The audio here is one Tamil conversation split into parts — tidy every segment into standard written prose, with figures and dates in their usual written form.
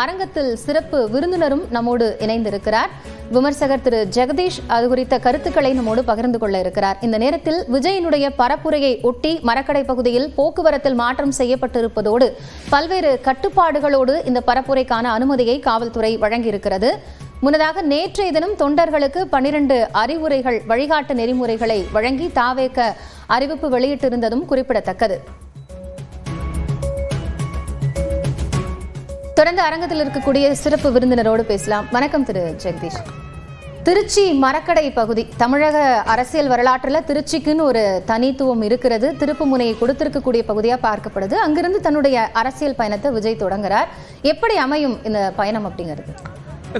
அரங்கத்தில் சிறப்பு விருந்தினரும் நம்மோடு இணைந்திருக்கிறார். விமர்சகர் திரு ஜெகதீஷ் அது குறித்த கருத்துக்களை நம்மோடு பகிர்ந்து கொள்ள இருக்கிறார். இந்த நேரத்தில் விஜயினுடைய பரப்புரையை ஒட்டி மரக்கடை பகுதியில் போக்குவரத்தில் மாற்றம் செய்யப்பட்டிருப்பதோடு பல்வேறு கட்டுப்பாடுகளோடு இந்த பரப்புரைக்கான அனுமதியை காவல்துறை வழங்கியிருக்கிறது. முன்னதாக நேற்றைய தினம் தொண்டர்களுக்கு 12 அறிவுரைகள் வழிகாட்டு நெறிமுறைகளை வழங்கி தாவேக அறிவிப்பு வெளியிட்டிருந்ததும் குறிப்பிடத்தக்கது. தொடர்ந்து அரங்கத்தில் இருக்கக்கூடிய சிறப்பு விருந்தினரோடு பேசலாம். வணக்கம் திரு ஜெகதீஷ். திருச்சி மரக்கடை பகுதி தமிழக அரசியல் வரலாற்றில் திருச்சிக்குன்னு ஒரு தனித்துவம் இருக்கிறது. திருப்பு முனையை கொடுத்திருக்கக்கூடிய பகுதியா பார்க்கப்படுது. அங்கிருந்து தன்னுடைய அரசியல் பயணத்தை விஜய் தொடங்குறார். எப்படி அமையும் இந்த பயணம் அப்படிங்கிறது?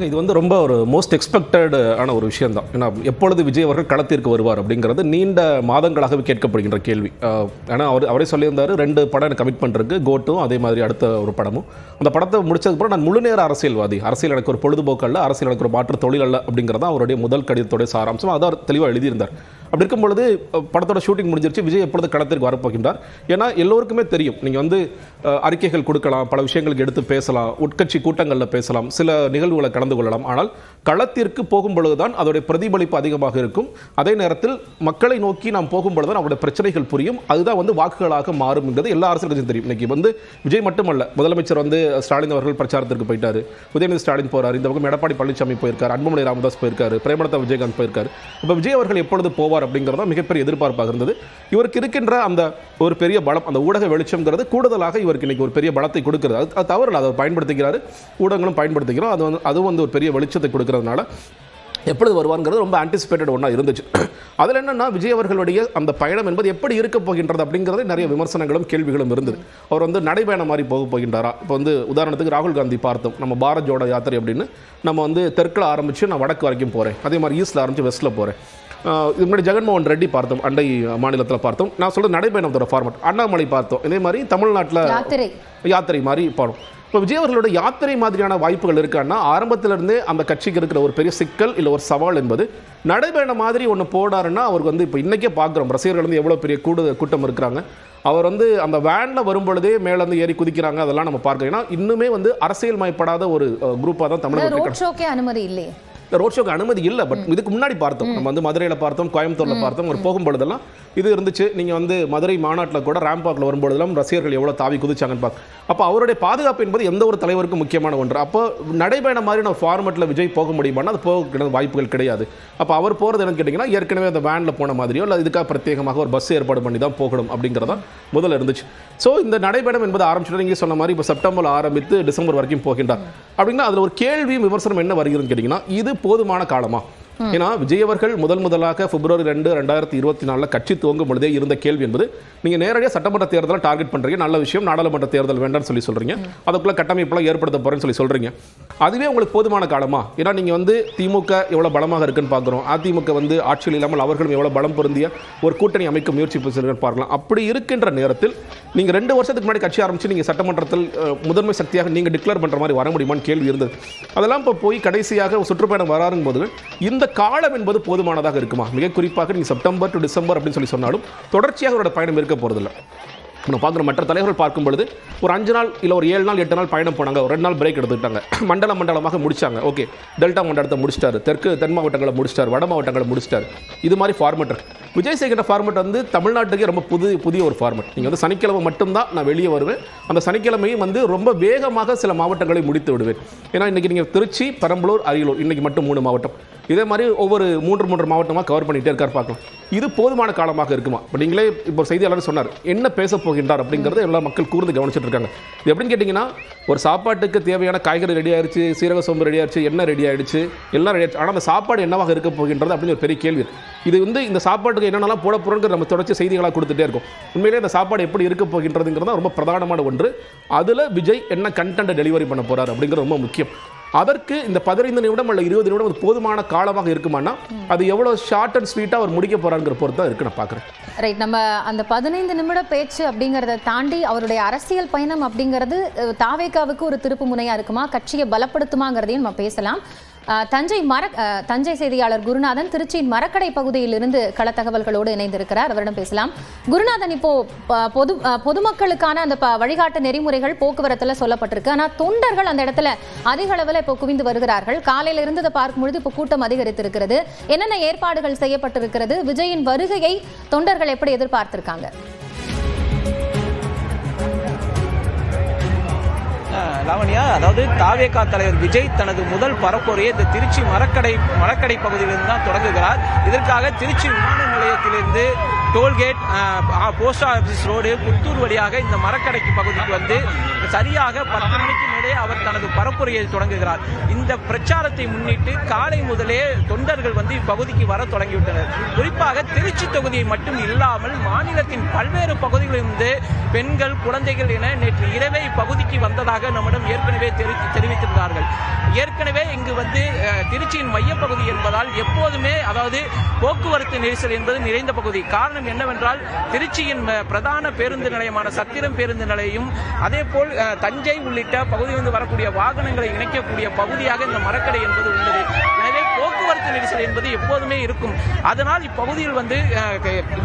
இது ரொம்ப ஒரு மோஸ்ட் எக்ஸ்பெக்டட் ஆன ஒரு விஷயம் தான். ஏன்னா எப்பொழுது விஜய் அவர்கள் களத்திற்கு வருவார் அப்படிங்கிறது நீண்ட மாதங்களாகவே கேட்கப்படுகின்ற கேள்வி. ஏன்னா அவரே சொல்லியிருந்தார் 2 படம் கமிட்மெண்ட் இருக்கு, கோட்டும் அதே மாதிரி அடுத்த ஒரு படமும். அந்த படத்தை முடிச்சதுக்கப்புறம் நான் முழு நேர அரசியல்வாதி, அரசியல் எனக்கு ஒரு பொழுதுபோக்கு அல்ல, அரசியல் எனக்கு ஒரு மாற்று தொழில் அல்ல அப்படிங்கிறத அவருடைய முதல் கடிதத்தோடைய சாராம்சம். அதான் தெளிவாக எழுதியிருந்தார். அப்படி இருக்கும் பொழுது படத்தோட ஷூட்டிங் முடிஞ்சிருச்சு, விஜய் எப்பொழுது களத்திற்கு வரப்போகின்றார். ஏன்னா எல்லோருக்குமே தெரியும், நீங்கள் அறிக்கைகள் கொடுக்கலாம், பல விஷயங்களுக்கு எடுத்து பேசலாம், உட்கட்சி கூட்டங்களில் பேசலாம், சில நிகழ்வுகளை கலந்து கொள்ளலாம். ஆனால் களத்திற்கு போகும் பொழுதுதான் அதோடைய பிரதிபலிப்பு அதிகமாக இருக்கும். அதே நேரத்தில் மக்களை நோக்கி நாம் போகும் பொழுதுதான் அவருடைய பிரச்சனைகள் புரியும். அதுதான் வாக்குகளாக மாறும் என்பது எல்லா அரசியல் கட்சியும் தெரியும். இன்னைக்கு விஜய் மட்டுமல்ல, முதலமைச்சர் ஸ்டாலின் அவர்கள் பிரச்சாரத்திற்கு போயிட்டாரு, உதயநிதி ஸ்டாலின் போறாரு, இந்த பக்கம் எடப்பாடி பழனிசாமி போயிருக்காரு, அன்புமணி ராமதாஸ் போயிருக்காரு, பிரேமலதா விஜயகாந்த் போயிருக்காரு. இப்போ விஜய் அவர்கள் எப்பொழுது போவார் அப்படிங்கிறதா மிகப்பெரிய எதிர்பார்ப்பாக இருந்தது. இவருக்கு இருக்கின்ற அந்த ஒரு பெரிய பலம், அந்த ஊடக வெளிச்சம்ங்கிறது கூடுதலாக இவருக்கு இன்னைக்கு ஒரு பெரிய பலத்தை கொடுக்கிறது. அது தவறு, அதை பயன்படுத்திக்கிறாரு, ஊடகங்களும் பயன்படுத்திக்கிறோம். அது ஒரு பெரிய வெளிச்சத்தை கொடுக்கறதுனால எப்பொழுது வருவாங்கிறது ரொம்ப ஆன்டிசிபேட்டட் ஒன்றா இருந்துச்சு. அதில் என்னன்னா, விஜய் அவர்களுடைய அந்த பயணம் என்பது எப்படி இருக்க போகின்றது அப்படிங்கிறது நிறைய விமர்சனங்களும் கேள்விகளும் இருந்தது. அவர் நடைபயணம் மாதிரி போகின்றாரா? இப்போ உதாரணத்துக்கு ராகுல் காந்தி பார்த்தோம், நம்ம பாரத் ஜோடோ யாத்திரை அப்படின்னு நம்ம தெற்கில் ஆரம்பித்து நான் வடக்கு வரைக்கும் போகிறேன், அதே மாதிரி ஈஸ்டில் ஆரம்பித்து வெஸ்ட்டில் போகிறேன். இது முன்னாடி ஜெகன்மோகன் ரெட்டி பார்த்தோம், அண்டை மாநிலத்தில் பார்த்தோம். நான் சொல்கிறது நடைபயணத்தோட ஃபார்மட். அண்ணாமலை பார்த்தோம், இதே மாதிரி தமிழ்நாட்டில் யாத்திரை மாதிரி போனோம். இப்போ விஜய் அவர்களோட யாத்திரை மாதிரியான வாய்ப்புகள் இருக்கான்னா, ஆரம்பத்திலிருந்தே அந்த கட்சிக்கு இருக்கிற ஒரு பெரிய சிக்கல் இல்லை ஒரு சவால் என்பது நடைபயணம் மாதிரி ஒன்று போடாருன்னா, அவருக்கு இப்போ இன்றைக்கே பார்க்குறோம் ரசிகர்கள் எவ்வளோ பெரிய கூட்டம் இருக்கிறாங்க. அவர் அந்த வேனில் வரும்பொழுதே மேலே ஏறி குதிக்கிறாங்க, அதெல்லாம் நம்ம பார்க்குறோம். ஏன்னா இன்னுமே அரசியல் மயப்படாத ஒரு குரூப்பாக தான் தமிழக அனுமதி இல்லை, ரோட் ஷோக்கு அனுமதி இல்லை. பட் இதுக்கு முன்னாடி பார்த்தோம், நம்ம மதுரையில் பார்த்தோம், கோயம்புத்தூரில் பார்த்தோம். ஒரு போகும்பொழுதெல்லாம் இது இருந்துச்சு. நீங்கள் மதுரை மாநாட்டில் கூட ரேம்பாக்கில் வரும்பொழுதெல்லாம் ரசிகர்கள் எவ்வளோ தாவி குதிச்சாங்கன்னு பார்க்க. அப்போ அவருடைய பாதுகாப்பு என்பது எந்த ஒரு தலைவருக்கும் முக்கியமான ஒன்று. அப்போ நடைபயணம் மாதிரி நம்ம ஃபார்மெட்டில் விஜய் போக முடியுமானா அது போக வாய்ப்புகள் கிடையாது. அப்போ அவர் போகிறது என்னன்னு கேட்டிங்கன்னா, ஏற்கனவே அந்த வேனில் போன மாதிரியோ இல்லை இதுக்காக பிரத்யேகமாக ஒரு பஸ் ஏற்பாடு பண்ணி தான் போகணும் அப்படிங்கிறதா முதல்ல இருந்துச்சு. ஸோ இந்த நடைபயணம் என்பது ஆரம்பிச்சுட்டு நீங்கள் சொன்ன மாதிரி இப்போ செப்டம்பர் ஆரம்பித்து டிசம்பர் வரைக்கும் போகின்றார் அப்படின்னா, அதில் ஒரு கேள்வியும் விமர்சனம் என்ன வருகிறதுன்னு கேட்டிங்கன்னா, இது போதுமான காலமா? ஏன்னா விஜய் அவர்கள் முதலாக பிப்ரவரி 2, 2024 கட்சி துவங்கும் பொழுதே இருந்த கேள்வி என்பது, நீங்க நேரடியாக சட்டமன்ற தேர்தலை டார்கெட் பண்றீங்க, நல்ல விஷயம், நாடாளுமன்ற தேர்தல் வேண்டாம்னு சொல்றீங்க, அதுக்குள்ள கட்டமைப்பெல்லாம் ஏற்படுத்த போறேன்னு சொல்றீங்க. அதுவே உங்களுக்கு போதுமான காலமா? ஏன்னா நீங்க திமுக எவ்வளவு பலமாக இருக்குன்னு பார்க்கிறோம், அதிமுக ஆட்சியில் இல்லாமல் அவர்களும் எவ்வளவு பலம் பொருந்திய ஒரு கூட்டணி அமைக்க முயற்சி பார்க்கலாம். அப்படி இருக்கின்ற நேரத்தில் நீங்க 2 வருஷத்துக்கு முன்னாடி கட்சி ஆரம்பிச்சு நீங்க சட்டமன்றத்தில் முதன்மை சக்தியாக நீங்க டிக்ளேர் பண்ற மாதிரி வர முடியுமான்னு கேள்வி இருந்தது. அதெல்லாம் இப்போ போய் கடைசியாக சுற்றுப்பயணம் வராருங்க போது இந்த காலம் என்பது போதுமானதாக இருக்குமா? மிக குறிப்பாக நீங்க செப்டம்பர் டு டிசம்பர் அப்படின்னு சொன்னாலும் தொடர்ச்சியாக அவரோட பயணம் இருக்க போறதில்லை. நம்ம பார்க்குற மற்ற தலைவர்கள் பார்க்கும் பொழுது ஒரு 5 நாள் இல்லை ஒரு 7 நாள் 8 நாள் பயணம் போனாங்க, ஒரு 2 நாள் பிரேக் எடுத்துக்கிட்டாங்க, மண்டலமாக முடிச்சாங்க. ஓகே, டெல்டா மண்டலத்தை முடிச்சிட்டாரு, தென் மாவட்டங்களை முடிச்சிட்டாரு, வட மாவட்டங்களை முடிச்சிட்டாரு. இது மாதிரி ஃபார்மெட் இருக்கு. விஜய் செய்கிற ஃபார்மெட் தமிழ்நாட்டுக்கே ரொம்ப புதிய ஒரு ஃபார்மெட். நீங்கள் சனிக்கிழமை மட்டும்தான் நான் வெளியே வருவேன், அந்த சனிக்கிழமையும் ரொம்ப வேகமாக சில மாவட்டங்களை முடித்து விடுவேன். ஏன்னா இன்னைக்கு நீங்கள் திருச்சி, பெரம்பலூர், அரியலூர் இன்னைக்கு மட்டும் 3 மாவட்டம், இதே மாதிரி ஒவ்வொரு 3 மாவட்டமாக கவர் பண்ணிட்டே இருக்கார். பார்க்கலாம், இது போதுமான காலமாக இருக்குமா? நீங்களே இப்போ செய்தியாளர் சொன்னார், என்ன பேச போகின்றார் அப்படிங்கிறத எல்லா மக்கள் கூர்ந்து கவனிச்சுட்டு இருக்காங்க. இது எப்படின்னு கேட்டிங்கன்னா, ஒரு சாப்பாட்டுக்கு தேவையான காய்கறி ரெடி ஆயிடுச்சு, சீரக சோம்பு ரெடி ஆயிடுச்சு, எண்ணெய் ரெடி ஆயிடுச்சு, எல்லாம் ரெடி ஆயிடுச்சு. ஆனால் அந்த சாப்பாடு என்னவாக இருக்க போகின்றது அப்படின்னு ஒரு பெரிய கேள்வி. இது இந்த சாப்பாட்டுக்கு என்னென்னலாம் போட போகிறோங்கிற நம்ம தொடர்ச்சி செய்திகளாக கொடுத்துட்டே இருக்கும். உண்மையிலே இந்த சாப்பாடு எப்படி இருக்க போகின்றதுங்கிறது ரொம்ப பிரதானமான ஒன்று. அதில் விஜய் என்ன கண்டென்ட் டெலிவரி பண்ண போறார் அப்படிங்கிறது ரொம்ப முக்கியம். அதற்கு இந்த 15 நிமிடம் அல்ல 20 நிமிடம் அது போதுமான காலமாக இருக்குமானா, அது எவ்வளவு ஷார்ட் அண்ட் ஸ்வீட்டா அவர் முடிக்க போறாருங்கிற பொறுத்து தான் இருக்கு. நான் பார்க்குறேன். ரைட், நம்ம அந்த 15 நிமிட பேச்சு அப்படிங்கிறத தாண்டி அவருடைய அரசியல் பயணம் அப்படிங்கிறது தாவேகாவுக்கு ஒரு திருப்பு முனையா இருக்குமா, கட்சியை பலப்படுத்துமாங்கிறதையும் நம்ம பேசலாம். தஞ்சை செய்தியாளர் குருநாதன் திருச்சியின் மரக்கடை பகுதியிலிருந்து கள தகவல்களோடு இணைந்திருக்கிறார். அவரிடம் பேசலாம். குருநாதன், இப்போ பொதுமக்களுக்கான அந்த வழிகாட்டு நெறிமுறைகள் போக்குவரத்துல சொல்லப்பட்டிருக்கு. ஆனா தொண்டர்கள் அந்த இடத்துல அதிக அளவில் இப்போ குவிந்து வருகிறார்கள். காலையில இருந்து இதை பார்க்கும்பொழுது இப்போ கூட்டம் அதிகரித்திருக்கிறது. என்னென்ன ஏற்பாடுகள் செய்யப்பட்டிருக்கிறது? விஜயின் வருகையை தொண்டர்கள் எப்படி எதிர்பார்த்திருக்காங்க? லாவண்யா, அதாவது தாவேகா தலைவர் விஜய் தனது முதல் பரப்புரையை இந்த திருச்சி மரக்கடை பகுதியிலிருந்து தான் தொடங்குகிறார். இதற்காக திருச்சி விமான நிலையத்திலிருந்து tollgate, post office road, Puthur வழியாக இந்த மரக்கடைக்கு பகுதிக்கு வந்து சரியாக 10 மணிக்கு மேலே அவர் தனது பரப்புரையை தொடங்குகிறார். இந்த பிரச்சாரத்தை முன்னிட்டு காலை முதலே தொண்டர்கள் வந்து இப்பகுதிக்கு வர தொடங்கிவிட்டனர். குறிப்பாக திருச்சி தொகுதியை மட்டும் இல்லாமல் மாநிலத்தின் பல்வேறு பகுதிகளிலிருந்து பெண்கள், குழந்தைகள் என நேற்று இரவே இப்பகுதிக்கு வந்ததாக நம்மிடம் ஏற்கனவே தெரிவித்திருந்தார்கள். ஏற்கனவே இங்கு வந்து திருச்சியின் மையப்பகுதி என்பதால் எப்போதுமே, அதாவது போக்குவரத்து நெரிசல் என்பது நிறைந்த பகுதி. காரணம் என்னவென்றால் திருச்சியின் பிரதான பேருந்து நிலையமான சத்திரம் பேருந்து நிலையம், அதே போல் தஞ்சை உள்ளிட்ட பகுதியிலிருந்து வரக்கூடிய வாகனங்களை இணைக்கக்கூடிய பகுதியாக இந்த மரக்கடை என்பது உள்ளது. எனவே போக்குவரத்து நெரிசல் என்பது எப்போதுமே இருக்கும். அதனால் இப்பகுதியில் வந்து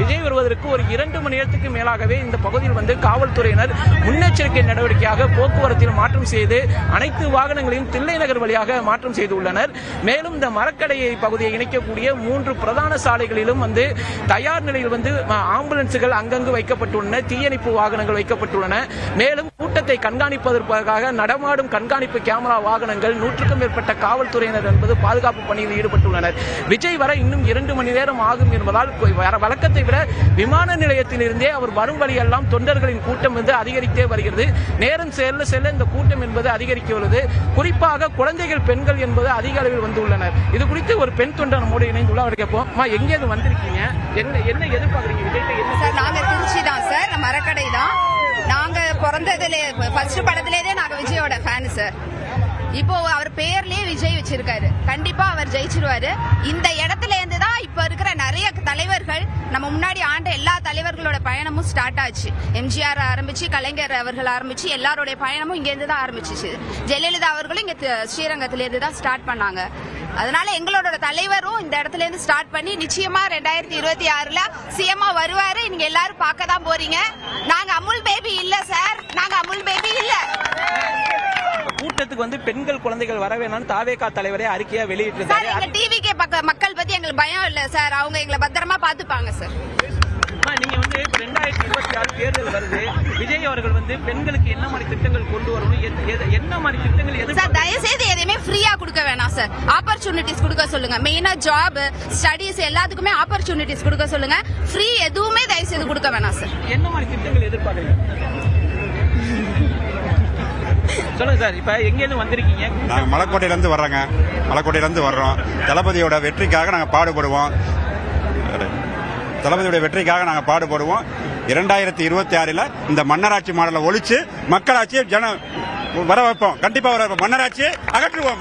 விஜய் வருவதற்கு ஒரு 2 மணி நேரத்துக்கு மேலாகவே இந்த பகுதியில் வந்து காவல்துறையினர் முன்னெச்சரிக்கை நடவடிக்கையாக போக்குவரத்தில் மாற்றம் செய்து அனைத்து வாகனங்களையும் தில்லை நகர் வழியாக மாற்றம் செய்துள்ளனர். மேலும் இந்த மரக்கடையை பகுதியை இணைக்கக்கூடிய 3 பிரதான சாலைகளிலும் வந்து தயார் நிலையில் வந்து ஆம்புலன்ஸுகள் அங்கங்கு வைக்கப்பட்டுள்ளன, தீயணைப்பு வாகனங்கள் வைக்கப்பட்டுள்ளன. மேலும் கூட்டத்தை கண்காணிப்பதற்காக நடமாடும் கண்காணிப்பு கேமரா வாகனங்கள், 100க்கும் மேற்பட்ட காவல்துறையினர் என்பது பாதுகாப்பு பணியில் ஈடுபட்டுள்ளனர். விஜய் வர இன்னும் 2 மணி நேரம் ஆகும் என்பதால் வழக்கத்தை விட விமான நிலையத்திலிருந்தே அவர் வரும் வழியெல்லாம் தொண்டர்களின் கூட்டம் வந்து அதிகரித்தே வருகிறது. நேரம் செல்ல செல்ல இந்த கூட்டம் என்பது அதிகரிக்கிறது. குறிப்பாக குழந்தைகள், பெண்கள் என்பது அதிக அளவில் வந்துள்ளனர். இது குறித்து ஒரு பெண் தொண்டர் நம்மோடு இணைந்துள்ள அவர் கேட்போம். எங்கேயாவது வந்திருக்கீங்க, என்ன எதிர்பார்க்குறீங்க விஜய்? சார், நாங்க திருச்சி தான் சார், மரக்கடை தான். நாங்க பிறந்ததுல ஃபர்ஸ்ட் படத்திலேயே நாங்க விஜயோட ஃபேன் சார். இப்போ அவர் பேர்லயே விஜய் வச்சிருக்காரு. கண்டிப்பா அவர் ஜெயிச்சிருவாரு. இந்த இடத்துல இருந்து தான் இப்ப இருக்கிற நிறைய தலைவர்கள், நம்ம முன்னாடி ஆண்ட எல்லா தலைவர்களோட பயணமும் ஸ்டார்ட் ஆச்சு. எம்ஜிஆர் ஆரம்பிச்சு, கலைஞர் அவர்கள் ஆரம்பிச்சு, எல்லாருடைய பயணமும் இங்க இருந்து தான் ஆரம்பிச்சிச்சு. ஜெயலலிதா அவர்களும் இங்க ஸ்ரீரங்கத்தில இருந்து தான் ஸ்டார்ட் பண்ணாங்க. அதனால எங்களோட தலைவரும் இந்த இடத்துல இருந்து ஸ்டார்ட் பண்ணி நிச்சயமா 2026ல சிஎம்ஆ வருவாரு. நீங்க எல்லாரும் பார்க்க தான் போறீங்க. நாங்க அமுல் பேபி இல்ல சார், நாங்க அமுல் பேபி இல்ல. கூட்டத்துக்கு வந்து பெண்கள், குழந்தைகள் வர வேணாம்னு தாவேகா தலைவரே அறிக்கையா வெளியிட்டிருக்காரு. எங்க டிவிகே மக்கள் பத்தி எங்களுக்கு பயம் இல்ல சார், அவங்க எங்களை பத்திரமா பாத்துப்பாங்க சார். நீங்க வந்து 2026 தேர்தல் வருது, விஜய் அவர்கள் வந்து பெண்களுக்கு என்ன மாதிரி திட்டங்கள் கொண்டு வரணும், என்ன மாதிரி திட்டங்கள் சார்? தயவு செய்து எதையுமே ஃப்ரீயா கொடுக்க வேணாம் சார், ஆப்பர்ச்சுனிட்டிஸ் கொடுக்க சொல்லுங்க. மெயினா ஜாப், ஸ்டடீஸ் எல்லாத்துக்குமே ஆப்பர்ச்சுனிட்டிஸ் கொடுக்க சொல்லுங்க. ஃப்ரீ எதுவுமே தயவு செய்து கொடுக்க வேணாம் சார். என்ன மாதிரி திட்டங்கள் எதிர்பார்க்கறீங்க சொல்லுங்க சார். இப்ப எங்க இருந்து வந்திருக்கீங்க? நாங்க மலைக்கோட்டையில இருந்து வர்றோம். தளபதியோட வெற்றிக்காக நாங்க பாடுபடுவோம். 2026ல இந்த மன்னராட்சி மாடலை ஒழிச்சு மக்களாட்சியை வர வைப்போம். கண்டிப்பா வர வைப்போம். மன்னராட்சி அகற்றுவோம்.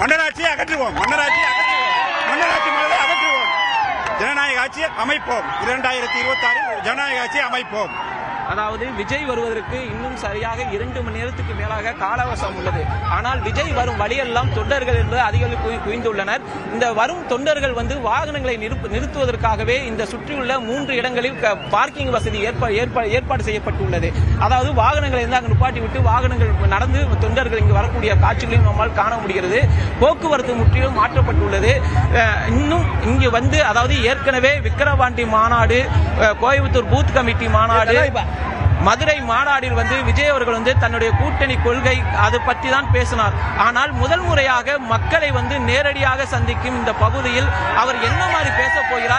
ஜனநாயக ஆட்சி அமைப்போம். 2026 ஜனநாயக ஆட்சி அமைப்போம். அதாவது விஜய் வருவதற்கு இன்னும் சரியாக 2 மணி நேரத்துக்கு மேலாக கால அவகாசம் உள்ளது. ஆனால் விஜய் வரும் வழியெல்லாம் தொண்டர்கள் என்பது அதிக குவிந்துள்ளனர். இந்த வரும் தொண்டர்கள் வந்து வாகனங்களை நிறுத்துவதற்காகவே இந்த சுற்றியுள்ள 3 இடங்களில் பார்க்கிங் வசதி ஏற்பாடு செய்யப்பட்டுள்ளது. அதாவது வாகனங்களை அங்கு நிப்பாட்டி விட்டு வாகனங்கள் நடந்து தொண்டர்கள் இங்கு வரக்கூடிய காட்சிகளையும் நம்மால் காண முடிகிறது. போக்குவரத்து முற்றிலும் மாற்றப்பட்டுள்ளது. இன்னும் இங்கு வந்து, அதாவது ஏற்கனவே விக்கிரவாண்டி மாநாடு, கோயம்புத்தூர் பூத் கமிட்டி மாநாடு, மதுரை மாநாட்டில் வந்து விஜய் அவர்கள் வந்து தன்னுடைய கூட்டணி கொள்கை அது பற்றி தான் பேசினார். ஆனால் முதல் முறையாக மக்களை வந்து நேரடியாக சந்திக்கும் இந்த பகுதியில் அவர் என்ன மாதிரி பேச போகிறார்?